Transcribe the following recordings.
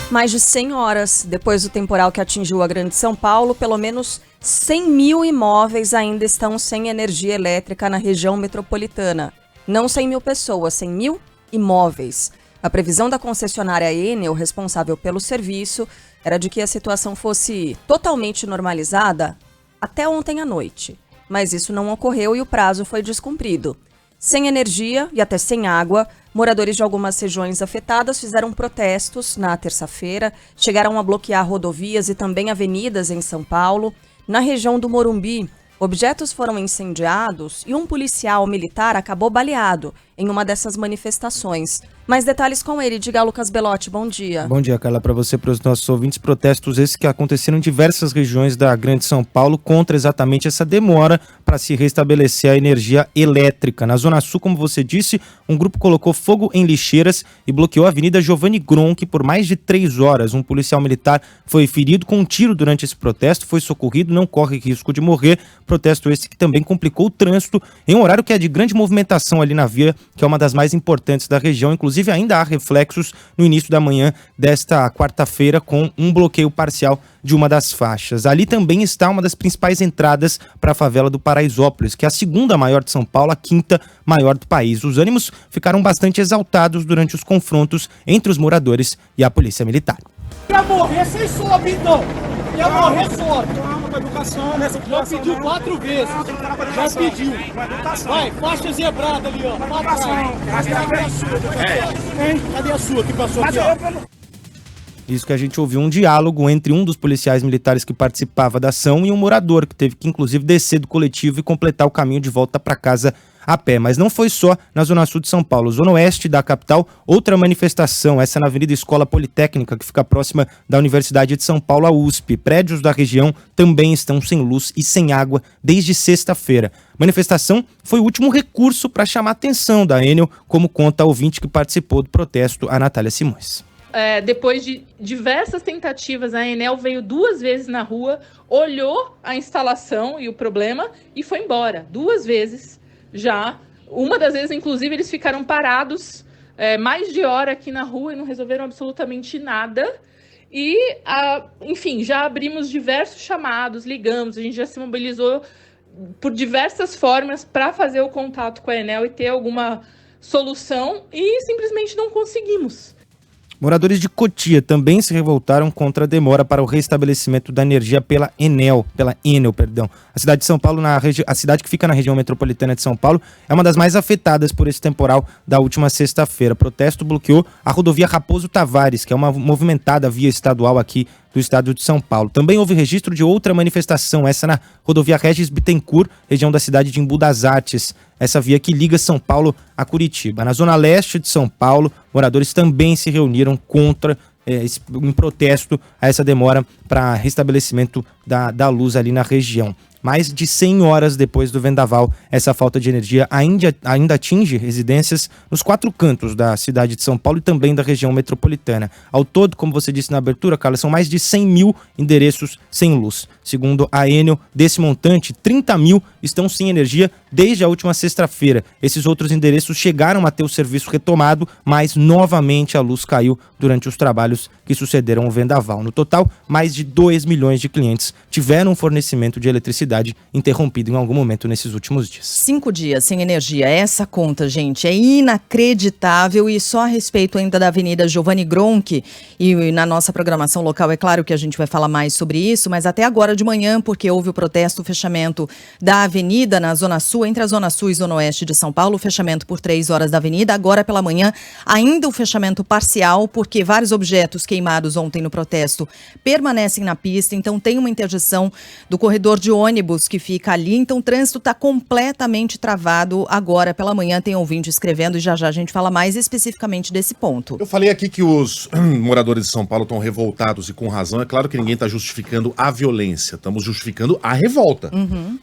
Mais de 100 horas depois do temporal que atingiu a Grande São Paulo, pelo menos 100 mil imóveis ainda estão sem energia elétrica na região metropolitana. Não 100 mil pessoas, 100 mil imóveis. A previsão da concessionária Enel, responsável pelo serviço, era de que a situação fosse totalmente normalizada até ontem à noite. Mas isso não ocorreu e o prazo foi descumprido. Sem energia e até sem água, moradores de algumas regiões afetadas fizeram protestos na terça-feira, chegaram a bloquear rodovias e também avenidas em São Paulo. Na região do Morumbi, objetos foram incendiados e um policial militar acabou baleado em uma dessas manifestações. Mais detalhes com ele. Diga, Lucas Belotti, bom dia. Bom dia, Carla, para você e para os nossos ouvintes. Protestos esses que aconteceram em diversas regiões da Grande São Paulo contra exatamente essa demora para se restabelecer a energia elétrica. Na Zona Sul, como você disse, um grupo colocou fogo em lixeiras e bloqueou a Avenida Giovanni Gronchi por mais de 3 horas. Um policial militar foi ferido com um tiro durante esse protesto, foi socorrido, não corre risco de morrer. Protesto esse que também complicou o trânsito em um horário que é de grande movimentação ali na via, que é uma das mais importantes da região. Inclusive, ainda há reflexos no início da manhã desta quarta-feira com um bloqueio parcial de uma das faixas. Ali também está uma das principais entradas para a favela do Paraisópolis, que é a segunda maior de São Paulo, a quinta maior do país. Os ânimos ficaram bastante exaltados durante os confrontos entre os moradores e a polícia militar. Ia morrer sem sobe, então! Ia morrer sobe! Calma, com educação, nessa Já pediu 4 vezes! Já pediu! Vai, faixa zebrada ali, ó! Cadê a sua? Cadê a sua que passou aqui, ó? Isso que a gente ouviu, um diálogo entre um dos policiais militares que participava da ação e um morador que teve que, inclusive, descer do coletivo e completar o caminho de volta para casa a pé. Mas não foi só na Zona Sul de São Paulo. Zona Oeste da capital, outra manifestação, essa na Avenida Escola Politécnica, que fica próxima da Universidade de São Paulo, a USP. Prédios da região também estão sem luz e sem água desde sexta-feira. Manifestação foi o último recurso para chamar a atenção da Enel, como conta a ouvinte que participou do protesto, a Natália Simões. Depois de diversas tentativas, a Enel veio 2 vezes na rua, olhou a instalação e o problema e foi embora. 2 vezes já. Uma das vezes, inclusive, eles ficaram parados mais de hora aqui na rua e não resolveram absolutamente nada. E, enfim, já abrimos diversos chamados, ligamos, a gente já se mobilizou por diversas formas para fazer o contato com a Enel e ter alguma solução e simplesmente não conseguimos. Moradores de Cotia também se revoltaram contra a demora para o restabelecimento da energia pela Enel. A cidade de São Paulo, a cidade que fica na região metropolitana de São Paulo, é uma das mais afetadas por esse temporal da última sexta-feira. O protesto bloqueou a rodovia Raposo Tavares, que é uma movimentada via estadual aqui do estado de São Paulo. Também houve registro de outra manifestação, essa na rodovia Regis Bittencourt, região da cidade de Embu das Artes, essa via que liga São Paulo a Curitiba. Na zona leste de São Paulo, moradores também se reuniram contra em protesto a essa demora para restabelecimento da luz ali na região. Mais de 100 horas depois do vendaval, essa falta de energia ainda atinge residências nos 4 cantos da cidade de São Paulo e também da região metropolitana. Ao todo, como você disse na abertura, Carla, são mais de 100 mil endereços sem luz. Segundo a Enel, desse montante, 30 mil estão sem energia desde a última sexta-feira. Esses outros endereços chegaram a ter o serviço retomado, mas novamente a luz caiu durante os trabalhos que sucederam o vendaval. No total, mais de 2 milhões de clientes tiveram um fornecimento de eletricidade interrompido em algum momento nesses últimos dias. 5 dias sem energia. Essa conta, gente, é inacreditável. E só a respeito ainda da Avenida Giovanni Gronchi e na nossa programação local, é claro que a gente vai falar mais sobre isso, mas até agora de manhã, porque houve o protesto, o fechamento da avenida na Zona Sul, entre a Zona Sul e Zona Oeste de São Paulo, o fechamento por 3 horas da avenida. Agora pela manhã, ainda o fechamento parcial, porque vários objetos queimados ontem no protesto permanecem na pista, então tem uma interdição do corredor de ônibus que fica ali, então o trânsito está completamente travado. Agora pela manhã tem ouvinte escrevendo e já a gente fala mais especificamente desse ponto. Eu falei aqui que os moradores de São Paulo estão revoltados e com razão. É claro que ninguém está justificando a violência, estamos justificando a revolta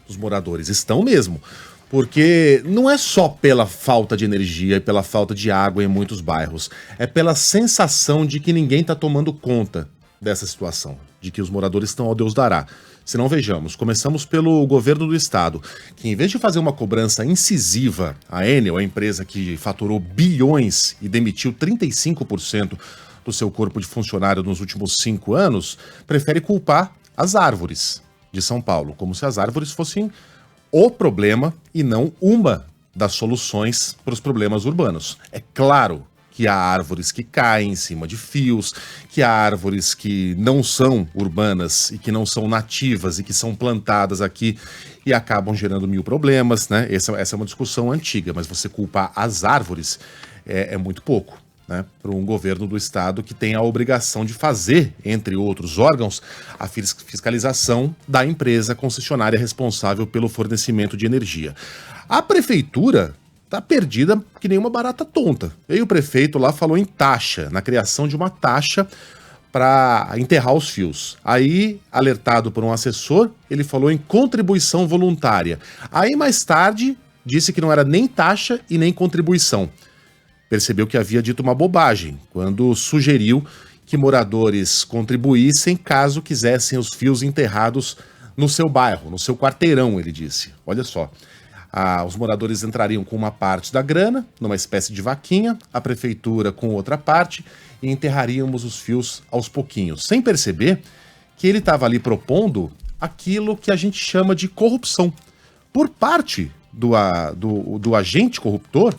dos moradores, estão mesmo. Porque não é só pela falta de energia e pela falta de água em muitos bairros, é pela sensação de que ninguém está tomando conta dessa situação, de que os moradores estão ao Deus dará. Se não, vejamos, começamos pelo governo do estado, que em vez de fazer uma cobrança incisiva, a Enel, a empresa que faturou bilhões e demitiu 35% do seu corpo de funcionário nos últimos 5 anos, prefere culpar as árvores de São Paulo, como se as árvores fossem o problema e não uma das soluções para os problemas urbanos. É claro que há árvores que caem em cima de fios, que há árvores que não são urbanas e que não são nativas e que são plantadas aqui e acabam gerando mil problemas, né? Essa é uma discussão antiga, mas você culpar as árvores é muito pouco, né? Para um governo do estado que tem a obrigação de fazer, entre outros órgãos, a fiscalização da empresa concessionária responsável pelo fornecimento de energia. A prefeitura tá perdida que nem uma barata tonta. E o prefeito lá falou em taxa, na criação de uma taxa para enterrar os fios. Aí, alertado por um assessor, ele falou em contribuição voluntária. Aí, mais tarde, disse que não era nem taxa e nem contribuição. Percebeu que havia dito uma bobagem quando sugeriu que moradores contribuíssem caso quisessem os fios enterrados no seu bairro, no seu quarteirão, ele disse. Olha só. Os moradores entrariam com uma parte da grana, numa espécie de vaquinha, a prefeitura com outra parte, e enterraríamos os fios aos pouquinhos, sem perceber que ele estava ali propondo aquilo que a gente chama de corrupção. Por parte do agente corruptor,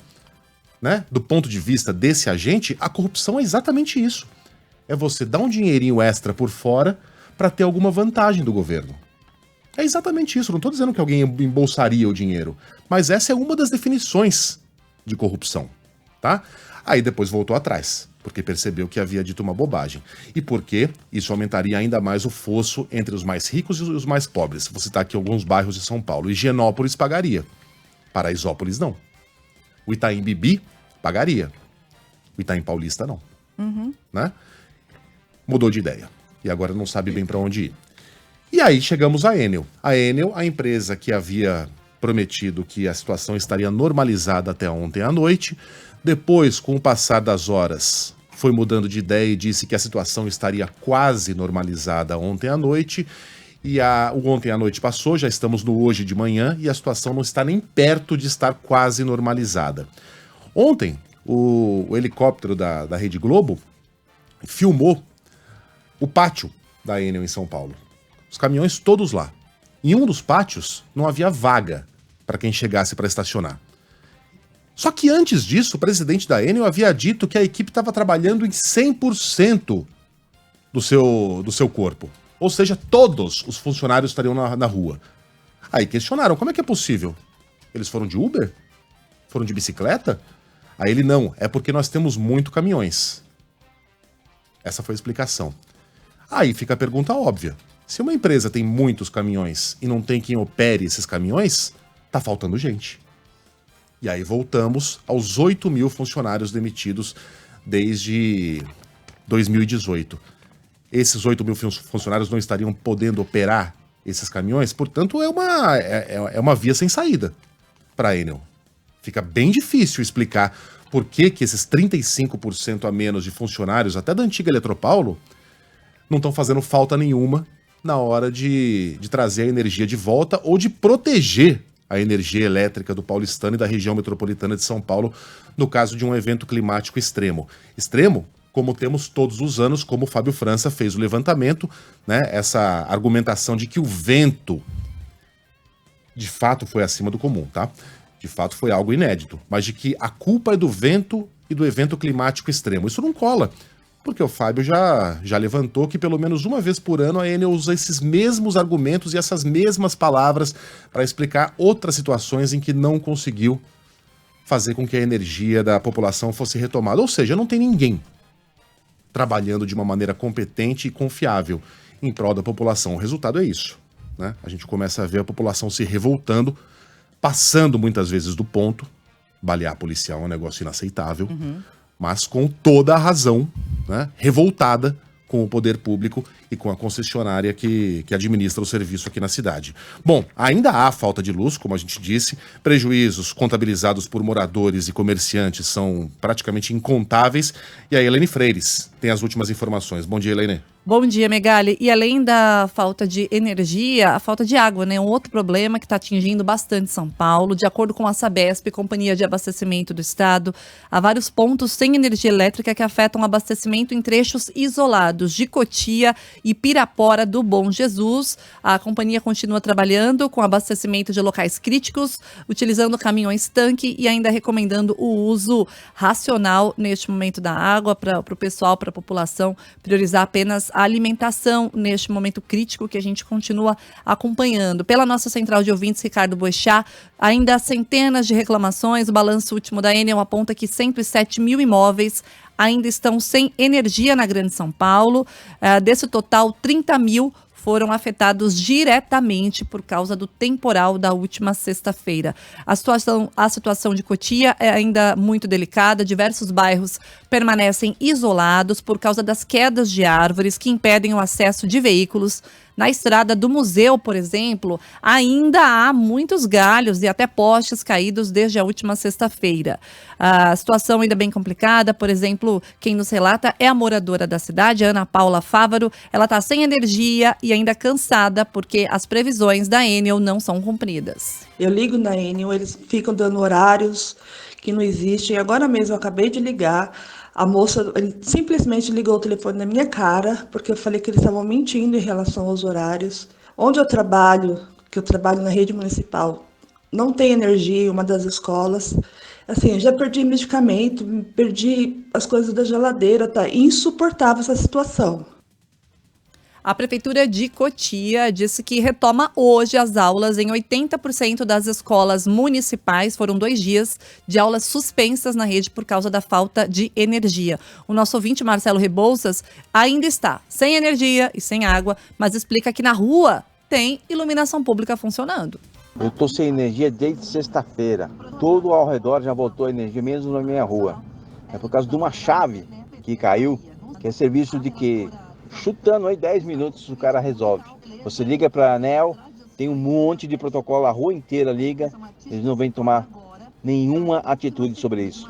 né, do ponto de vista desse agente, a corrupção é exatamente isso. É você dar um dinheirinho extra por fora para ter alguma vantagem do governo. É exatamente isso, não estou dizendo que alguém embolsaria o dinheiro, mas essa é uma das definições de corrupção, tá? Aí depois voltou atrás, porque percebeu que havia dito uma bobagem. E porque isso aumentaria ainda mais o fosso entre os mais ricos e os mais pobres. Vou citar aqui alguns bairros de São Paulo. Higienópolis pagaria, Paraisópolis não. O Itaim Bibi pagaria, o Itaim Paulista não. Né? Mudou de ideia, e agora não sabe bem para onde ir. E aí chegamos à Enel. A Enel, a empresa que havia prometido que a situação estaria normalizada até ontem à noite, depois, com o passar das horas, foi mudando de ideia e disse que a situação estaria quase normalizada ontem à noite, e o ontem à noite passou, já estamos no hoje de manhã, e a situação não está nem perto de estar quase normalizada. Ontem, o helicóptero da Rede Globo filmou o pátio da Enel em São Paulo. Os caminhões todos lá. Em um dos pátios não havia vaga para quem chegasse para estacionar. Só que antes disso, o presidente da Enel havia dito que a equipe estava trabalhando em 100% do seu corpo. Ou seja, todos os funcionários estariam na rua. Aí questionaram, como é que é possível? Eles foram de Uber? Foram de bicicleta? Aí ele, não, é porque nós temos muito caminhões. Essa foi a explicação. Aí fica a pergunta óbvia. Se uma empresa tem muitos caminhões e não tem quem opere esses caminhões, tá faltando gente. E aí voltamos aos 8 mil funcionários demitidos desde 2018. Esses 8 mil funcionários não estariam podendo operar esses caminhões, portanto é uma via sem saída para a Enel. Fica bem difícil explicar por que esses 35% a menos de funcionários, até da antiga Eletropaulo, não estão fazendo falta nenhuma na hora de trazer a energia de volta ou de proteger a energia elétrica do paulistano e da região metropolitana de São Paulo no caso de um evento climático extremo. Extremo, como temos todos os anos, como o Fábio França fez o levantamento, né? Essa argumentação de que o vento de fato foi acima do comum, tá? De fato foi algo inédito, mas de que a culpa é do vento e do evento climático extremo. Isso não cola. Porque o Fábio já levantou que pelo menos uma vez por ano a Enel usa esses mesmos argumentos e essas mesmas palavras para explicar outras situações em que não conseguiu fazer com que a energia da população fosse retomada. Ou seja, não tem ninguém trabalhando de uma maneira competente e confiável em prol da população. O resultado é isso, né? A gente começa a ver a população se revoltando, passando muitas vezes do ponto. Balear policial é um negócio inaceitável. Mas com toda a razão, né, revoltada com o poder público e com a concessionária que administra o serviço aqui na cidade. Bom, ainda há falta de luz, como a gente disse, prejuízos contabilizados por moradores e comerciantes são praticamente incontáveis, e a Helene Freires tem as últimas informações. Bom dia, Elaine. Bom dia, Megali. E além da falta de energia, a falta de água, né? Um outro problema que está atingindo bastante São Paulo. De acordo com a Sabesp, Companhia de Abastecimento do Estado, há vários pontos sem energia elétrica que afetam o abastecimento em trechos isolados de Cotia e Pirapora do Bom Jesus. A companhia continua trabalhando com abastecimento de locais críticos, utilizando caminhões-tanque e ainda recomendando o uso racional neste momento da água para o pessoal, para a população, priorizar apenas a alimentação neste momento crítico que a gente continua acompanhando. Pela nossa central de ouvintes, Ricardo Boechat, ainda há centenas de reclamações. O balanço último da Enel aponta que 107 mil imóveis ainda estão sem energia na Grande São Paulo. Desse total, 30 mil foram afetados diretamente por causa do temporal da última sexta-feira. A situação de Cotia é ainda muito delicada. Diversos bairros permanecem isolados por causa das quedas de árvores que impedem o acesso de veículos. Na estrada do museu, por exemplo, ainda há muitos galhos e até postes caídos desde a última sexta-feira. A situação ainda bem complicada. Por exemplo, quem nos relata é a moradora da cidade, Ana Paula Fávaro. Ela está sem energia e ainda cansada porque as previsões da Enel não são cumpridas. Eu ligo na Enel, eles ficam dando horários que não existem. Agora mesmo eu acabei de ligar. A moça simplesmente ligou o telefone na minha cara, porque eu falei que eles estavam mentindo em relação aos horários. Onde eu trabalho, que eu trabalho na rede municipal, não tem energia em uma das escolas. Assim, eu já perdi medicamento, perdi as coisas da geladeira, tá insuportável essa situação. A Prefeitura de Cotia disse que retoma hoje as aulas em 80% das escolas municipais. Foram 2 dias de aulas suspensas na rede por causa da falta de energia. O nosso ouvinte, Marcelo Rebouças, ainda está sem energia e sem água, mas explica que na rua tem iluminação pública funcionando. Eu estou sem energia desde sexta-feira. Todo ao redor já voltou a energia, mesmo na minha rua. É por causa de uma chave que caiu, que é serviço de que... Chutando aí 10 minutos o cara resolve. Você liga para a ANEEL, tem um monte de protocolo, a rua inteira liga, eles não vêm tomar nenhuma atitude sobre isso.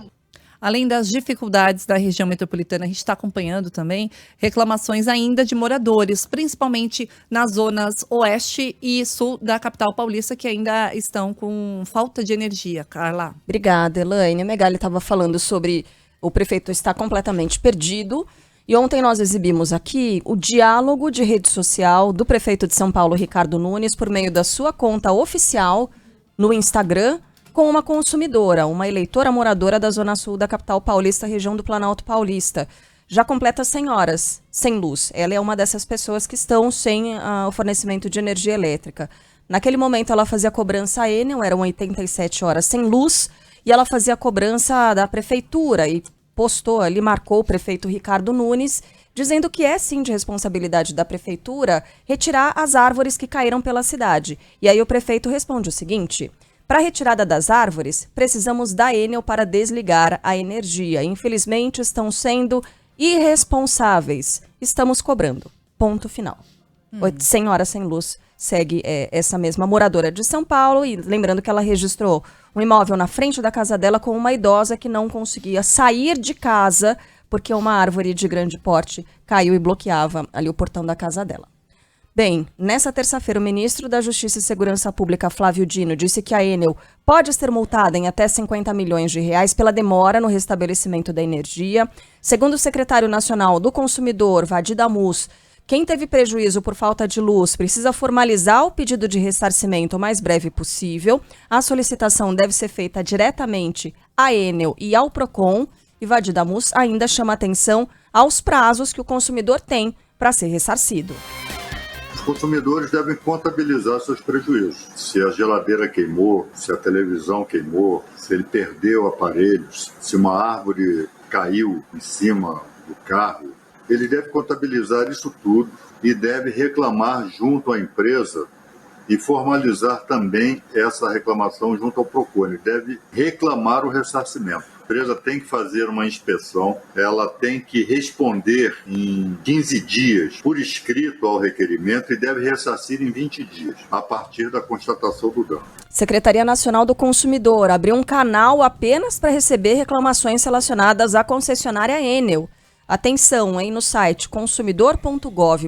Além das dificuldades da região metropolitana, a gente está acompanhando também reclamações ainda de moradores, principalmente nas zonas oeste e sul da capital paulista, que ainda estão com falta de energia. Carla. Obrigada, Elaine. A Megali estava falando sobre o prefeito estar completamente perdido. E ontem nós exibimos aqui o diálogo de rede social do prefeito de São Paulo, Ricardo Nunes, por meio da sua conta oficial no Instagram, com uma consumidora, uma eleitora moradora da Zona Sul da capital paulista, região do Planalto Paulista. Já completa 100 horas sem luz. Ela é uma dessas pessoas que estão sem o fornecimento de energia elétrica. Naquele momento ela fazia cobrança à Enel, eram 87 horas sem luz, e ela fazia a cobrança da prefeitura e postou ali, marcou o prefeito Ricardo Nunes, dizendo que é sim de responsabilidade da prefeitura retirar as árvores que caíram pela cidade. E aí o prefeito responde o seguinte: para a retirada das árvores, precisamos da Enel para desligar a energia. Infelizmente, estão sendo irresponsáveis. Estamos cobrando. Ponto final. 100 horas sem luz. Segue essa mesma moradora de São Paulo, e lembrando que ela registrou um imóvel na frente da casa dela com uma idosa que não conseguia sair de casa porque uma árvore de grande porte caiu e bloqueava ali o portão da casa dela. Bem, nessa terça-feira, o ministro da Justiça e Segurança Pública, Flávio Dino, disse que a Enel pode ser multada em até 50 milhões de reais pela demora no restabelecimento da energia. Segundo o secretário nacional do consumidor, Vadi Damus, quem teve prejuízo por falta de luz precisa formalizar o pedido de ressarcimento o mais breve possível. A solicitação deve ser feita diretamente à Enel e ao Procon. E Vadi Damus ainda chama atenção aos prazos que o consumidor tem para ser ressarcido. Os consumidores devem contabilizar seus prejuízos. Se a geladeira queimou, se a televisão queimou, se ele perdeu aparelhos, se uma árvore caiu em cima do carro, ele deve contabilizar isso tudo e deve reclamar junto à empresa e formalizar também essa reclamação junto ao Procon. Ele deve reclamar o ressarcimento. A empresa tem que fazer uma inspeção, ela tem que responder em 15 dias por escrito ao requerimento e deve ressarcir em 20 dias, a partir da constatação do dano. Secretaria Nacional do Consumidor abriu um canal apenas para receber reclamações relacionadas à concessionária Enel. Atenção, hein, no site consumidor.gov.br,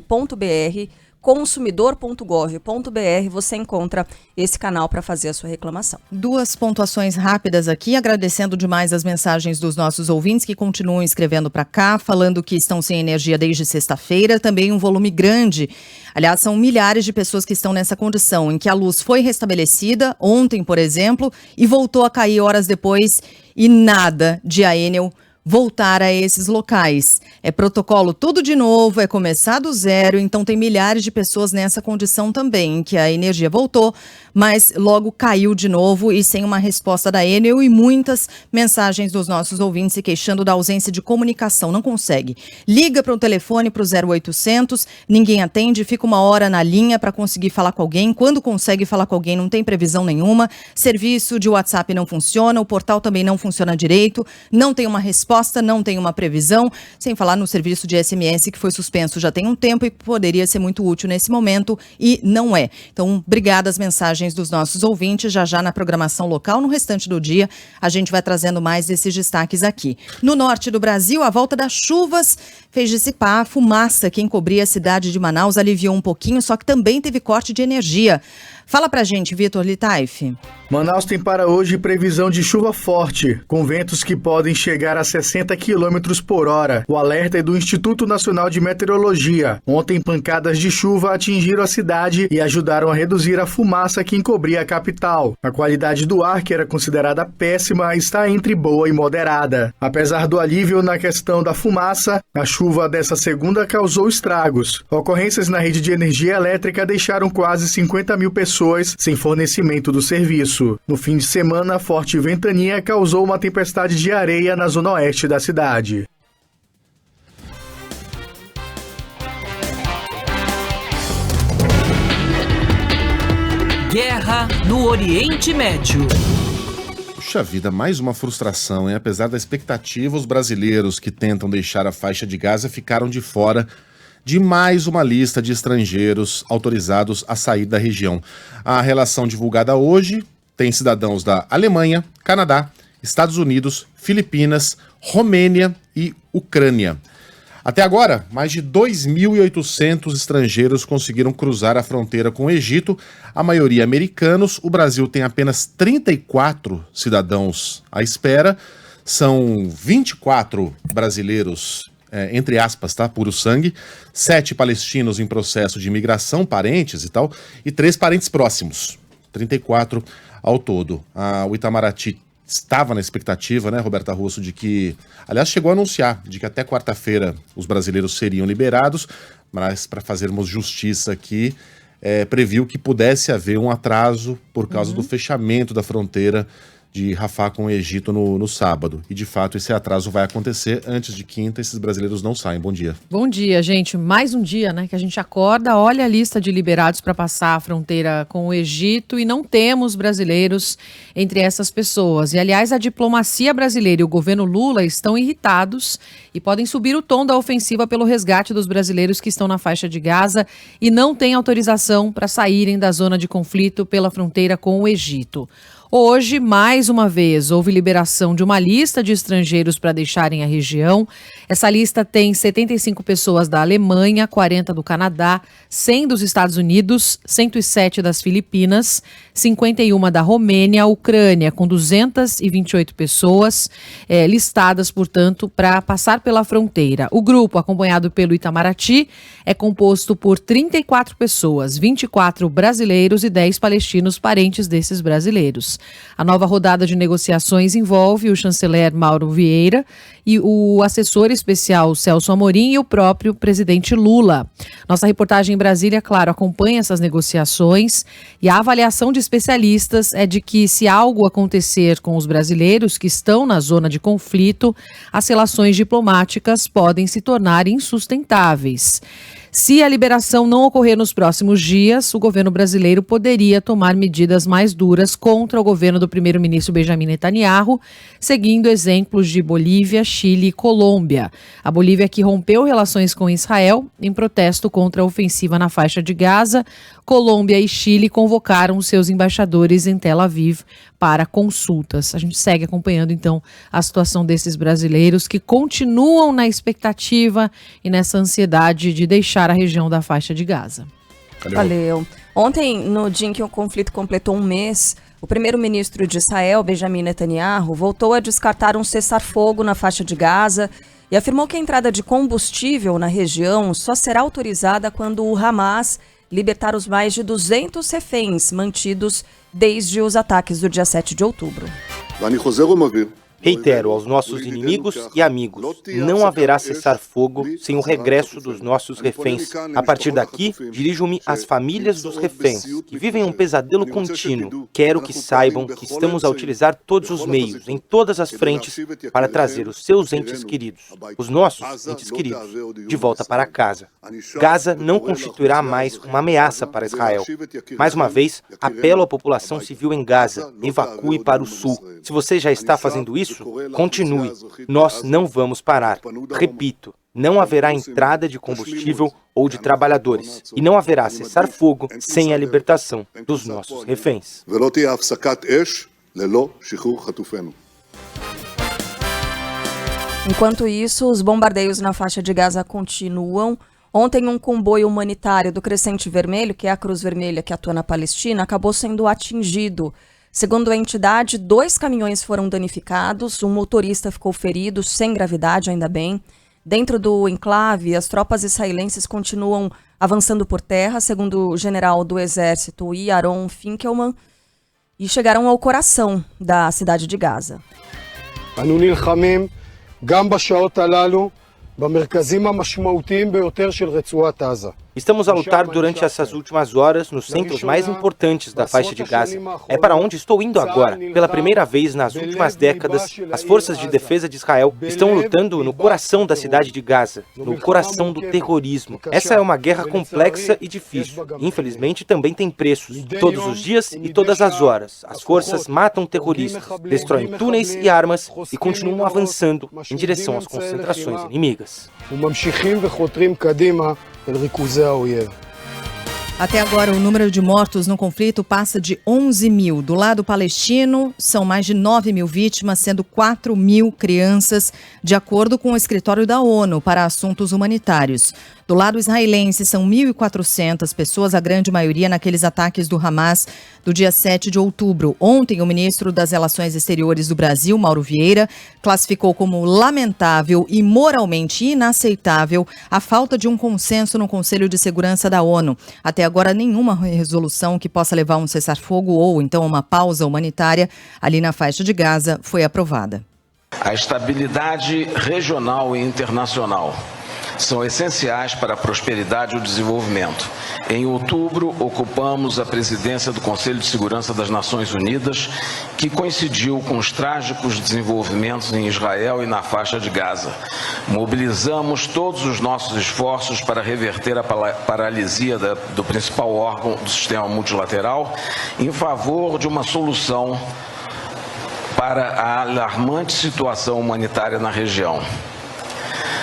consumidor.gov.br, você encontra esse canal para fazer a sua reclamação. 2 pontuações rápidas aqui, agradecendo demais as mensagens dos nossos ouvintes que continuam escrevendo para cá, falando que estão sem energia desde sexta-feira, também um volume grande. Aliás, são milhares de pessoas que estão nessa condição, em que a luz foi restabelecida, ontem, por exemplo, e voltou a cair horas depois, e nada de a Enel voltar a esses locais. É protocolo tudo de novo, é começar do zero, então tem milhares de pessoas nessa condição também, em que a energia voltou, mas logo caiu de novo e sem uma resposta da Enel, e muitas mensagens dos nossos ouvintes se queixando da ausência de comunicação, não consegue. Liga para o telefone para o 0800, ninguém atende, fica uma hora na linha para conseguir falar com alguém, quando consegue falar com alguém não tem previsão nenhuma, serviço de WhatsApp não funciona, o portal também não funciona direito, não tem uma resposta, não tem uma previsão, sem falar no serviço de SMS que foi suspenso já tem um tempo e poderia ser muito útil nesse momento e não é. Então, obrigada às mensagens dos nossos ouvintes, já na programação local, no restante do dia a gente vai trazendo mais desses destaques aqui. No norte do Brasil, a volta das chuvas fez dissipar a fumaça que encobria a cidade de Manaus, aliviou um pouquinho, só que também teve corte de energia. Fala pra gente, Vitor Litaif. Manaus tem para hoje previsão de chuva forte, com ventos que podem chegar a 60 km por hora. O alerta é do Instituto Nacional de Meteorologia. Ontem, pancadas de chuva atingiram a cidade e ajudaram a reduzir a fumaça que encobria a capital. A qualidade do ar, que era considerada péssima, está entre boa e moderada. Apesar do alívio na questão da fumaça, a chuva dessa segunda causou estragos. Ocorrências na rede de energia elétrica deixaram quase 50 mil pessoas sem fornecimento do serviço. No fim de semana, a forte ventania causou uma tempestade de areia na zona oeste da cidade. Guerra no Oriente Médio. Puxa vida, mais uma frustração, hein? Apesar da expectativa, os brasileiros que tentam deixar a faixa de Gaza ficaram de fora de mais uma lista de estrangeiros autorizados a sair da região. A relação divulgada hoje tem cidadãos da Alemanha, Canadá, Estados Unidos, Filipinas, Romênia e Ucrânia. Até agora, mais de 2.800 estrangeiros conseguiram cruzar a fronteira com o Egito, a maioria americanos. O Brasil tem apenas 34 cidadãos à espera, são 24 brasileiros, entre aspas, tá? Puro sangue, 7 palestinos em processo de imigração, parentes e tal, e 3 parentes próximos, 34 ao todo. O Itamaraty estava na expectativa, né, Roberta Russo, de que, aliás, chegou a anunciar de que até quarta-feira os brasileiros seriam liberados, mas para fazermos justiça aqui, previu que pudesse haver um atraso por causa do fechamento da fronteira de Rafah com o Egito no sábado. E, de fato, esse atraso vai acontecer antes de quinta. Esses brasileiros não saem. Bom dia. Bom dia, gente. Mais um dia, né, que a gente acorda, olha a lista de liberados para passar a fronteira com o Egito e não temos brasileiros entre essas pessoas. E, aliás, a diplomacia brasileira e o governo Lula estão irritados e podem subir o tom da ofensiva pelo resgate dos brasileiros que estão na faixa de Gaza e não têm autorização para saírem da zona de conflito pela fronteira com o Egito. Hoje, mais uma vez, houve liberação de uma lista de estrangeiros para deixarem a região. Essa lista tem 75 pessoas da Alemanha, 40 do Canadá, 100 dos Estados Unidos, 107 das Filipinas, 51 da Romênia, Ucrânia, com 228 pessoas listadas, portanto, para passar pela fronteira. O grupo, acompanhado pelo Itamaraty, é composto por 34 pessoas, 24 brasileiros e 10 palestinos parentes desses brasileiros. A nova rodada de negociações envolve o chanceler Mauro Vieira e o assessor especial Celso Amorim e o próprio presidente Lula. Nossa reportagem em Brasília, claro, acompanha essas negociações e a avaliação de especialistas é de que, se algo acontecer com os brasileiros que estão na zona de conflito, as relações diplomáticas podem se tornar insustentáveis. Se a liberação não ocorrer nos próximos dias, o governo brasileiro poderia tomar medidas mais duras contra o governo do primeiro-ministro Benjamin Netanyahu, seguindo exemplos de Bolívia, Chile e Colômbia. A Bolívia que rompeu relações com Israel em protesto contra a ofensiva na faixa de Gaza. Colômbia e Chile convocaram seus embaixadores em Tel Aviv para consultas. A gente segue acompanhando, então, a situação desses brasileiros que continuam na expectativa e nessa ansiedade de deixar a região da faixa de Gaza. Valeu. Ontem, no dia em que o conflito completou um mês, o primeiro-ministro de Israel, Benjamin Netanyahu, voltou a descartar um cessar-fogo na faixa de Gaza e afirmou que a entrada de combustível na região só será autorizada quando o Hamas libertar os mais de 200 reféns mantidos desde os ataques do dia 7 de outubro. Reitero aos nossos inimigos e amigos, não haverá cessar-fogo sem o regresso dos nossos reféns. A partir daqui, dirijo-me às famílias dos reféns, que vivem um pesadelo contínuo. Quero que saibam que estamos a utilizar todos os meios, em todas as frentes, para trazer os seus entes queridos, os nossos entes queridos, de volta para casa. Gaza não constituirá mais uma ameaça para Israel. Mais uma vez, apelo à população civil em Gaza, evacue para o sul. Se você já está fazendo isso, continue. Nós não vamos parar. Repito, não haverá entrada de combustível ou de trabalhadores. E não haverá cessar-fogo sem a libertação dos nossos reféns. Enquanto isso, os bombardeios na faixa de Gaza continuam. Ontem, um comboio humanitário do Crescente Vermelho, que é a Cruz Vermelha que atua na Palestina, acabou sendo atingido. Segundo a entidade, 2 caminhões foram danificados, um motorista ficou ferido, sem gravidade, ainda bem. Dentro do enclave, as tropas israelenses continuam avançando por terra, segundo o general do exército Yaron Finkelman, e chegaram ao coração da cidade de Gaza. Estamos a lutar durante essas últimas horas nos centros mais importantes da faixa de Gaza. É para onde estou indo agora. Pela primeira vez nas últimas décadas, as forças de defesa de Israel estão lutando no coração da cidade de Gaza, no coração do terrorismo. Essa é uma guerra complexa e difícil. Infelizmente, também tem preços. Todos os dias e todas as horas, as forças matam terroristas, destroem túneis e armas e continuam avançando em direção às concentrações inimigas. Até agora, o número de mortos no conflito passa de 11 mil. Do lado palestino, são mais de 9 mil vítimas, sendo 4 mil crianças, de acordo com o escritório da ONU para assuntos humanitários. Do lado israelense, são 1.400 pessoas, a grande maioria naqueles ataques do Hamas do dia 7 de outubro. Ontem, o ministro das Relações Exteriores do Brasil, Mauro Vieira, classificou como lamentável e moralmente inaceitável a falta de um consenso no Conselho de Segurança da ONU. Até agora, nenhuma resolução que possa levar a um cessar-fogo ou, então, uma pausa humanitária ali na faixa de Gaza foi aprovada. A estabilidade regional e internacional são essenciais para a prosperidade e o desenvolvimento. Em outubro, ocupamos a presidência do Conselho de Segurança das Nações Unidas, que coincidiu com os trágicos desenvolvimentos em Israel e na faixa de Gaza. Mobilizamos todos os nossos esforços para reverter a paralisia do principal órgão do sistema multilateral em favor de uma solução para a alarmante situação humanitária na região.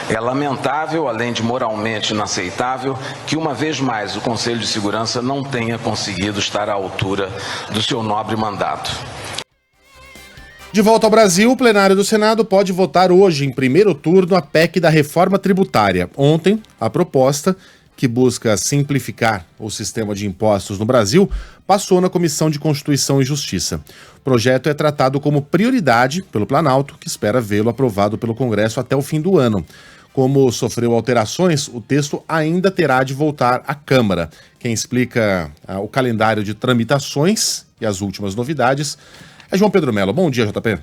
É lamentável, além de moralmente inaceitável, que uma vez mais o Conselho de Segurança não tenha conseguido estar à altura do seu nobre mandato. De volta ao Brasil, o plenário do Senado pode votar hoje, em primeiro turno, a PEC da reforma tributária. Ontem, a proposta, que busca simplificar o sistema de impostos no Brasil, passou na Comissão de Constituição e Justiça. O projeto é tratado como prioridade pelo Planalto, que espera vê-lo aprovado pelo Congresso até o fim do ano. Como sofreu alterações, o texto ainda terá de voltar à Câmara. Quem explica o calendário de tramitações e as últimas novidades é João Pedro Mello. Bom dia, JP.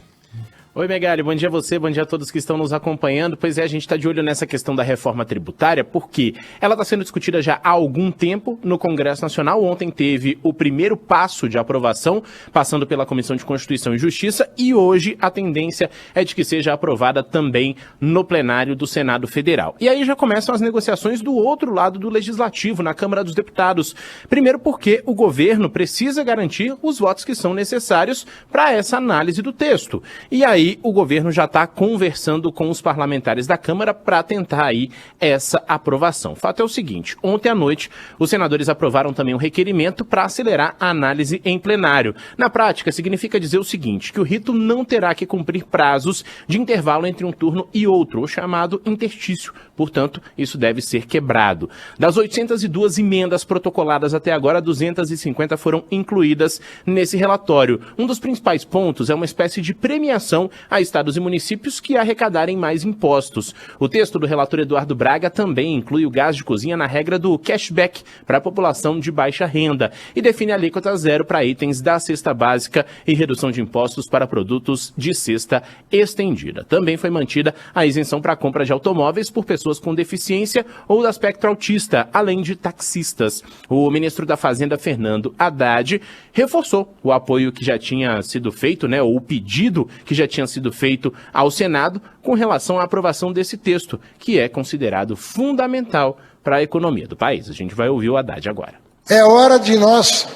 Oi, Megali, bom dia a você, bom dia a todos que estão nos acompanhando. Pois é, a gente está de olho nessa questão da reforma tributária, porque ela está sendo discutida já há algum tempo no Congresso Nacional. Ontem teve o primeiro passo de aprovação, passando pela Comissão de Constituição e Justiça, e hoje a tendência é de que seja aprovada também no plenário do Senado Federal. E aí já começam as negociações do outro lado do Legislativo, na Câmara dos Deputados. Primeiro porque o governo precisa garantir os votos que são necessários para essa análise do texto. E aí o governo já está conversando com os parlamentares da Câmara para tentar aí essa aprovação. O fato é o seguinte, ontem à noite os senadores aprovaram também um requerimento para acelerar a análise em plenário. Na prática, significa dizer o seguinte, que o rito não terá que cumprir prazos de intervalo entre um turno e outro, o chamado interstício. Portanto, isso deve ser quebrado. Das 802 emendas protocoladas até agora, 250 foram incluídas nesse relatório. Um dos principais pontos é uma espécie de premiação a estados e municípios que arrecadarem mais impostos. O texto do relator Eduardo Braga também inclui o gás de cozinha na regra do cashback para a população de baixa renda e define a alíquota zero para itens da cesta básica e redução de impostos para produtos de cesta estendida. Também foi mantida a isenção para a compra de automóveis por pessoas com deficiência ou do aspecto autista, além de taxistas. O ministro da Fazenda, Fernando Haddad, reforçou o apoio que já tinha sido feito, ou o pedido que já tinha sido feito ao Senado com relação à aprovação desse texto, que é considerado fundamental para a economia do país. A gente vai ouvir o Haddad agora. É hora de nós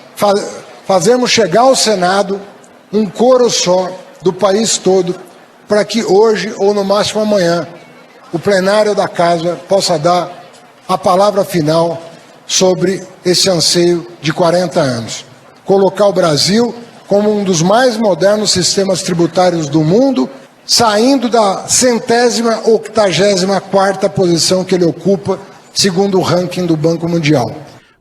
fazermos chegar ao Senado um coro só do país todo, para que hoje, ou no máximo amanhã, o plenário da Casa possa dar a palavra final sobre esse anseio de 40 anos. Colocar o Brasil como um dos mais modernos sistemas tributários do mundo, saindo da 184ª posição que ele ocupa, segundo o ranking do Banco Mundial.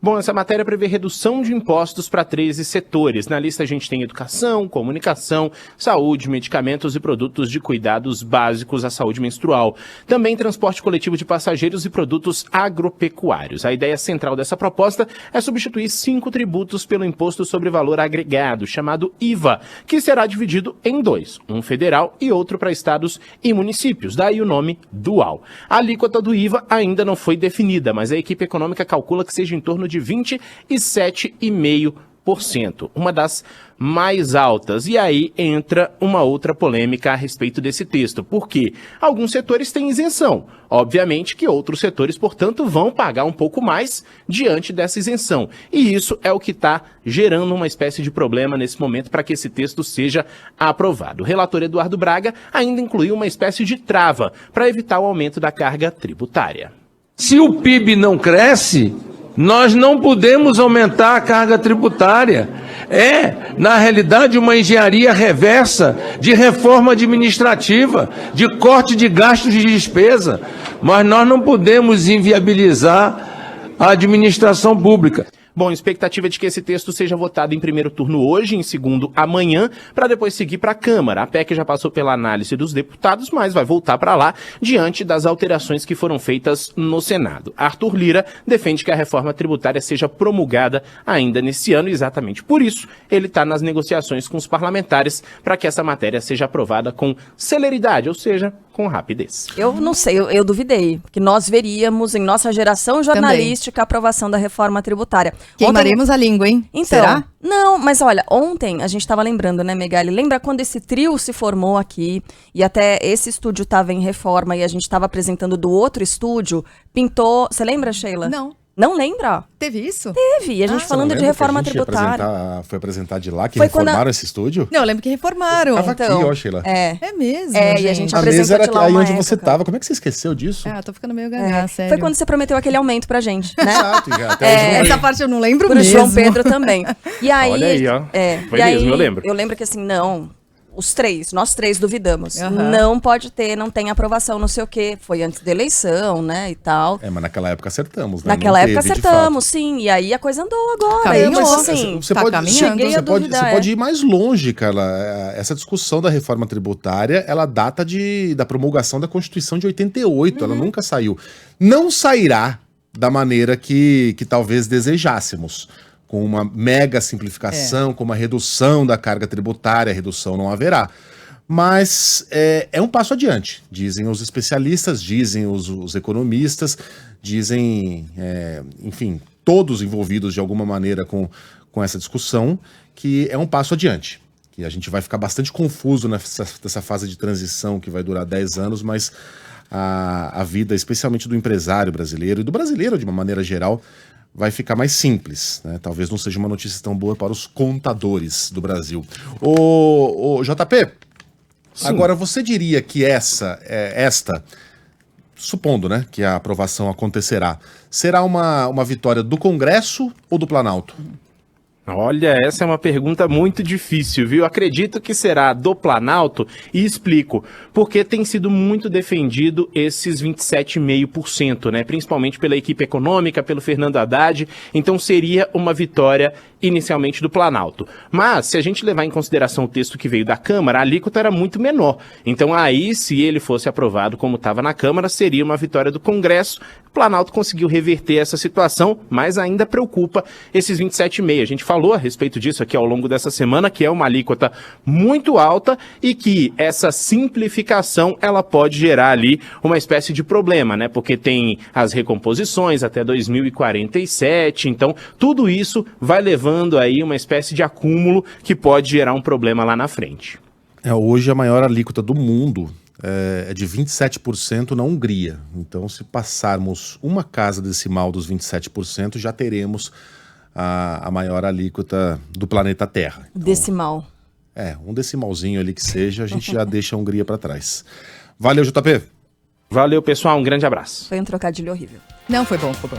Bom, essa matéria prevê redução de impostos para 13 setores. Na lista a gente tem educação, comunicação, saúde, medicamentos e produtos de cuidados básicos à saúde menstrual. Também transporte coletivo de passageiros e produtos agropecuários. A ideia central dessa proposta é substituir 5 tributos pelo Imposto sobre Valor Agregado, chamado IVA, que será dividido em 2, um federal e outro para estados e municípios, daí o nome dual. A alíquota do IVA ainda não foi definida, mas a equipe econômica calcula que seja em torno de 27,5%, uma das mais altas. E aí entra uma outra polêmica a respeito desse texto, porque alguns setores têm isenção. Obviamente que outros setores, portanto, vão pagar um pouco mais diante dessa isenção. E isso é o que está gerando uma espécie de problema nesse momento para que esse texto seja aprovado. O relator Eduardo Braga ainda incluiu uma espécie de trava para evitar o aumento da carga tributária. Se o PIB não cresce, nós não podemos aumentar a carga tributária. É, na realidade, uma engenharia reversa de reforma administrativa, de corte de gastos de despesa. Mas nós não podemos inviabilizar a administração pública. Bom, expectativa de que esse texto seja votado em primeiro turno hoje, em segundo amanhã, para depois seguir para a Câmara. A PEC já passou pela análise dos deputados, mas vai voltar para lá diante das alterações que foram feitas no Senado. Arthur Lira defende que a reforma tributária seja promulgada ainda nesse ano, e exatamente por isso ele está nas negociações com os parlamentares para que essa matéria seja aprovada com celeridade, ou seja, com rapidez. Eu não sei, eu duvidei, que nós veríamos em nossa geração jornalística a aprovação da reforma tributária. Queimaremos a língua, hein? Então, será? Não, mas olha, ontem a gente estava lembrando, né, Megali? Lembra quando esse trio se formou aqui e até esse estúdio estava em reforma e a gente estava apresentando do outro estúdio, pintou... Você lembra, Sheila? Não. Não lembra? Teve isso? Teve, e a gente falando de reforma tributária. Foi apresentar de lá que Foi reformaram esse estúdio? Não, eu lembro que reformaram. Tava então, aqui, ó, Sheila. É mesmo, É, gente. e a gente A apresentou mesa era de lá aí uma onde você época. tava. Como é que você esqueceu disso? Ah, tô ficando meio gaga, sério. Foi quando você prometeu aquele aumento pra gente, né? Exato, até hoje não Essa parte eu não lembro Pro mesmo. João Pedro também. E aí, Olha aí, ó. Foi e mesmo, aí, eu lembro. Eu lembro que assim, não... nós três duvidamos. Aham. Não pode ter, não tem aprovação, não sei o quê. Foi antes da eleição, né, e tal. Mas naquela época acertamos, né? Naquela Não época teve, de acertamos, sim. E aí a coisa andou agora. Caminhou, Mas, mas assim, Você tá pode, caminhando. cheguei a duvidar, você pode ir mais longe, Carla. Essa discussão da reforma tributária, ela data da promulgação da Constituição de 88. Ela nunca saiu. Não sairá da maneira que talvez desejássemos. Com uma mega simplificação, com uma redução da carga tributária, redução não haverá. mas é um passo adiante, dizem os especialistas, dizem os economistas, dizem, enfim, todos envolvidos de alguma maneira com essa discussão, que é um passo adiante, que a gente vai ficar bastante confuso nessa fase de transição que vai durar 10 anos, mas a vida, especialmente do empresário brasileiro e do brasileiro de uma maneira geral, vai ficar mais simples, né? Talvez não seja uma notícia tão boa para os contadores do Brasil. Ô JP, sim. Agora você diria que esta, supondo, né, que a aprovação acontecerá, será uma vitória do Congresso ou do Planalto? Olha, essa é uma pergunta muito difícil, viu? Acredito que será do Planalto e explico. Porque tem sido muito defendido esses 27,5%, né? Principalmente pela equipe econômica, pelo Fernando Haddad. Então seria uma vitória inicialmente do Planalto. Mas, se a gente levar em consideração o texto que veio da Câmara, a alíquota era muito menor. Então aí, se ele fosse aprovado como estava na Câmara, seria uma vitória do Congresso. O Planalto conseguiu reverter essa situação, mas ainda preocupa esses 27,5%. A gente falou a respeito disso aqui ao longo dessa semana, que é uma alíquota muito alta e que essa simplificação ela pode gerar ali uma espécie de problema, né? Porque tem as recomposições até 2047, então tudo isso vai levando aí uma espécie de acúmulo que pode gerar um problema lá na frente. Hoje a maior alíquota do mundo é de 27% na Hungria. Então, se passarmos uma casa decimal dos 27%, já teremos a maior alíquota do planeta Terra. Então, decimal. Um decimalzinho ali que seja, a gente já deixa a Hungria para trás. Valeu, JP. Valeu, pessoal. Um grande abraço. Foi um trocadilho horrível. Não, foi bom. Foi?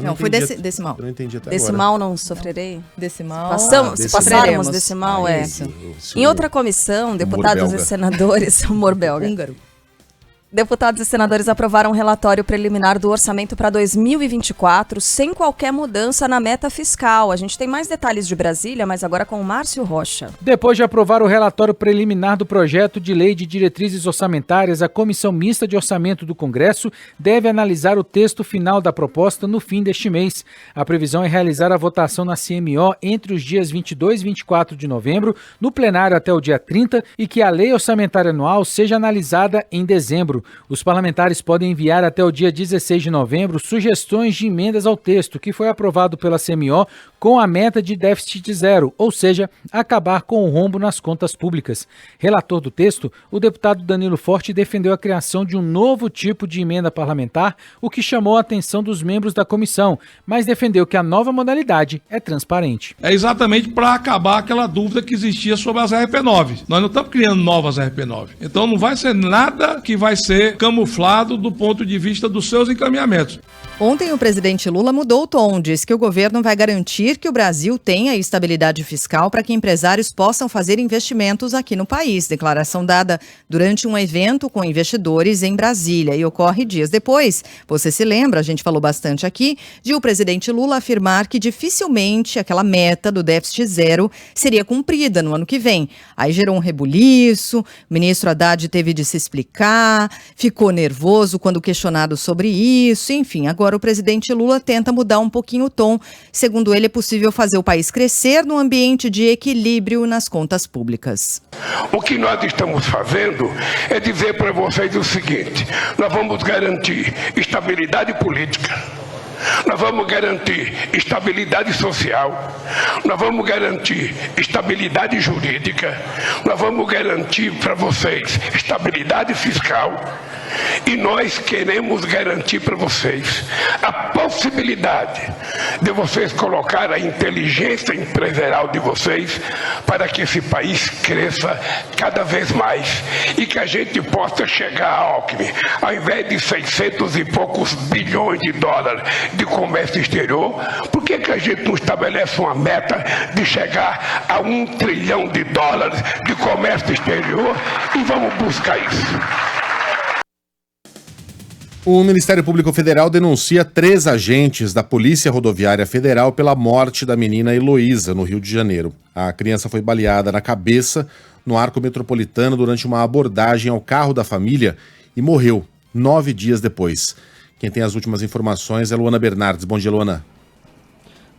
Não, foi decimal. Eu não entendi até decimal agora. Não sofrerei? Decimal. Se passarmos decimal, Em outra comissão, deputados e senadores... Humor belga. Húngaro. Deputados e senadores aprovaram um relatório preliminar do orçamento para 2024 sem qualquer mudança na meta fiscal. A gente tem mais detalhes de Brasília, mas agora com o Márcio Rocha. Depois de aprovar o relatório preliminar do projeto de lei de diretrizes orçamentárias, a Comissão Mista de Orçamento do Congresso deve analisar o texto final da proposta no fim deste mês. A previsão é realizar a votação na CMO entre os dias 22 e 24 de novembro, no plenário até o dia 30, e que a lei orçamentária anual seja analisada em dezembro. Os parlamentares podem enviar até o dia 16 de novembro sugestões de emendas ao texto, que foi aprovado pela CMO com a meta de déficit zero, ou seja, acabar com o rombo nas contas públicas. Relator do texto, o deputado Danilo Forte defendeu a criação de um novo tipo de emenda parlamentar, o que chamou a atenção dos membros da comissão, mas defendeu que a nova modalidade é transparente. É exatamente para acabar aquela dúvida que existia sobre as RP9. Nós não estamos criando novas RP9. Então não vai ser nada que vai ser camuflado do ponto de vista dos seus encaminhamentos. Ontem o presidente Lula mudou o tom, disse que o governo vai garantir que o Brasil tenha estabilidade fiscal para que empresários possam fazer investimentos aqui no país. Declaração dada durante um evento com investidores em Brasília e ocorre dias depois. Você se lembra, a gente falou bastante aqui, de o presidente Lula afirmar que dificilmente aquela meta do déficit zero seria cumprida no ano que vem. Aí gerou um rebuliço, o ministro Haddad teve de se explicar, ficou nervoso quando questionado sobre isso, enfim, agora o presidente Lula tenta mudar um pouquinho o tom. Segundo ele, é possível fazer o país crescer num ambiente de equilíbrio nas contas públicas. O que nós estamos fazendo é dizer para vocês o seguinte: nós vamos garantir estabilidade política, nós vamos garantir estabilidade social, nós vamos garantir estabilidade jurídica, nós vamos garantir para vocês estabilidade fiscal. E nós queremos garantir para vocês a possibilidade de vocês colocar a inteligência empresarial de vocês para que esse país cresça cada vez mais e que a gente possa chegar, Alckmin, ao invés de 600 e poucos bilhões de dólares de comércio exterior, por que a gente não estabelece uma meta de chegar a 1 trilhão de dólares de comércio exterior e vamos buscar isso? O Ministério Público Federal denuncia 3 agentes da Polícia Rodoviária Federal pela morte da menina Heloísa, no Rio de Janeiro. A criança foi baleada na cabeça no arco metropolitano durante uma abordagem ao carro da família e morreu 9 dias depois. Quem tem as últimas informações é Luana Bernardes. Bom dia, Luana.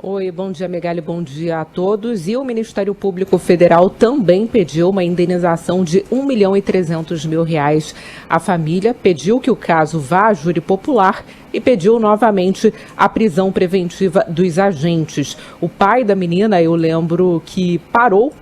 Oi, bom dia, Megali, bom dia a todos. E o Ministério Público Federal também pediu uma indenização de R$1.300.000 à família, pediu que o caso vá à júri popular e pediu novamente a prisão preventiva dos agentes. O pai da menina, eu lembro que parou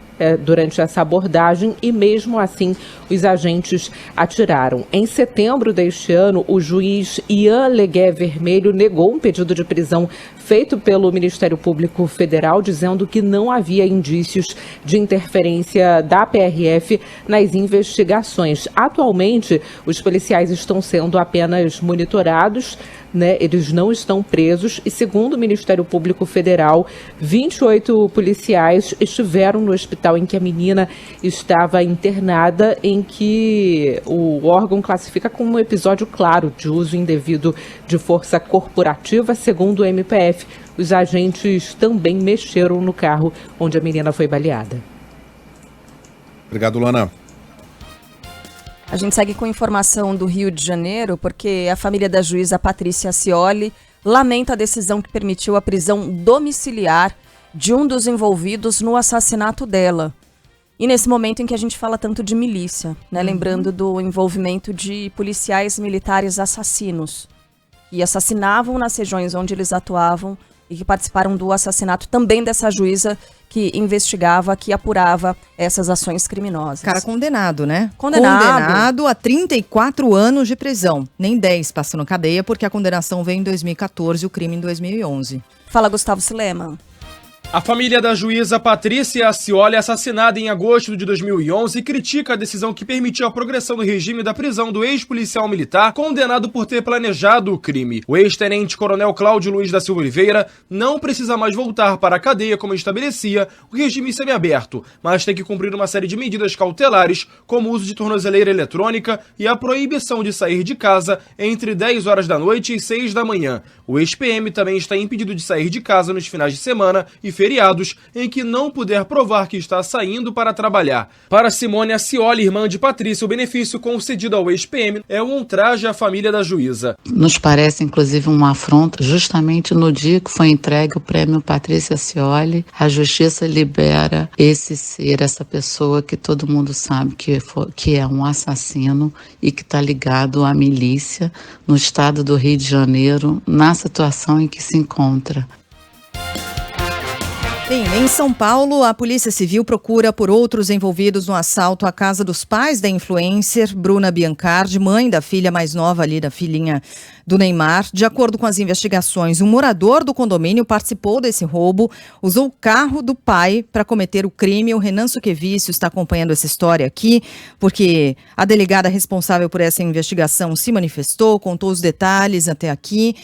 durante essa abordagem e mesmo assim os agentes atiraram. Em setembro deste ano, o juiz Ian Legué Vermelho negou um pedido de prisão feito pelo Ministério Público Federal, dizendo que não havia indícios de interferência da PRF nas investigações. Atualmente, os policiais estão sendo apenas monitorados, né? Eles não estão presos e, segundo o Ministério Público Federal, 28 policiais estiveram no hospital em que a menina estava internada, em que o órgão classifica como um episódio claro de uso indevido de força corporativa. Segundo o MPF, os agentes também mexeram no carro onde a menina foi baleada. Obrigado, Luana. A gente segue com informação do Rio de Janeiro, porque a família da juíza Patrícia Scioli lamenta a decisão que permitiu a prisão domiciliar de um dos envolvidos no assassinato dela. E nesse momento em que a gente fala tanto de milícia, né? Lembrando do envolvimento de policiais militares assassinos, que assassinavam nas regiões onde eles atuavam e que participaram do assassinato também dessa juíza que investigava, que apurava essas ações criminosas. Cara condenado, né? Condenado a 34 anos de prisão. Nem 10 passou na cadeia, porque a condenação veio em 2014 e o crime em 2011. Fala, Gustavo Silema. A família da juíza Patrícia Scioli, assassinada em agosto de 2011, critica a decisão que permitiu a progressão do regime da prisão do ex-policial militar condenado por ter planejado o crime. O ex-tenente-coronel Cláudio Luiz da Silva Oliveira não precisa mais voltar para a cadeia como estabelecia o regime semiaberto, mas tem que cumprir uma série de medidas cautelares, como o uso de tornozeleira eletrônica e a proibição de sair de casa entre 10 horas da noite e 6 da manhã. O ex-PM também está impedido de sair de casa nos finais de semana e feriados em que não puder provar que está saindo para trabalhar. Para Simone Scioli, irmã de Patrícia, o benefício concedido ao ex-PM é um ultraje à família da juíza. Nos parece, inclusive, uma afronta. Justamente no dia que foi entregue o prêmio Patrícia Scioli, a justiça libera esse ser, essa pessoa que todo mundo sabe que é um assassino e que está ligado à milícia no estado do Rio de Janeiro, na situação em que se encontra. Bem, em São Paulo, a Polícia Civil procura por outros envolvidos no assalto à casa dos pais da influencer Bruna Biancardi, mãe da filha mais nova ali, da filhinha do Neymar. De acordo com as investigações, um morador do condomínio participou desse roubo, usou o carro do pai para cometer o crime. O Renan Suquevicius está acompanhando essa história aqui, porque a delegada responsável por essa investigação se manifestou, contou os detalhes até aqui.